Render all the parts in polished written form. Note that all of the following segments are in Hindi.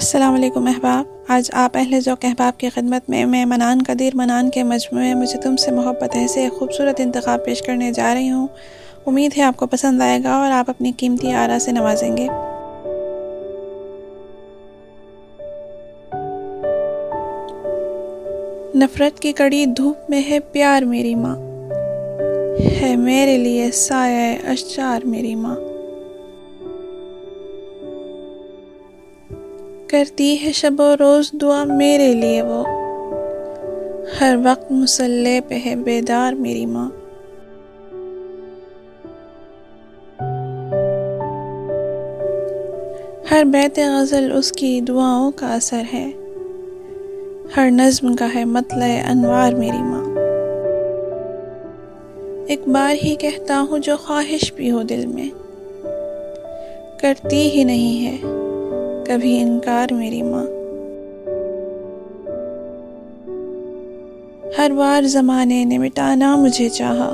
अस्सलाम वालेकुम अहबाब। आज आप अहले ज़ौक़ अहबाब की खिदमत में मैं मनान कदीर मनान के मजमूए मुझे तुमसे मोहब्बत है से खूबसूरत इंतखाब पेश करने जा रही हूँ। उम्मीद है आपको पसंद आएगा और आप अपनी कीमती आरा से नवाजेंगे। नफ़रत की कड़ी धूप में है प्यार मेरी माँ, है मेरे लिए साया अशजार मेरी माँ। करती है शबो रोज़ दुआ मेरे लिए वो, हर वक्त मुसल्ले पे है बेदार मेरी माँ। हर बैते गज़ल उसकी दुआओं का असर है, हर नज़्म का है मतले अनवार मेरी माँ। एक बार ही कहता हूँ जो ख्वाहिश भी हो दिल में, करती ही नहीं है कभी इनकार मेरी माँ। हर बार ज़माने ने मिटाना मुझे चाहा,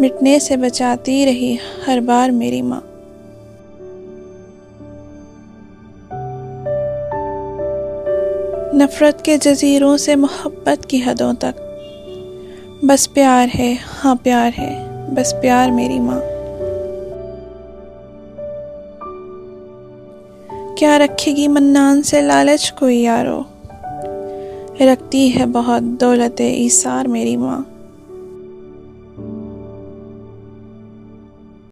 मिटने से बचाती रही हर बार मेरी माँ। नफ़रत के जज़ीरों से मोहब्बत की हदों तक, बस प्यार है हाँ प्यार है बस प्यार मेरी माँ। क्या रखेगी मन्नान से लालच कोई यारो, रखती है बहुत दौलत ईसार मेरी माँ।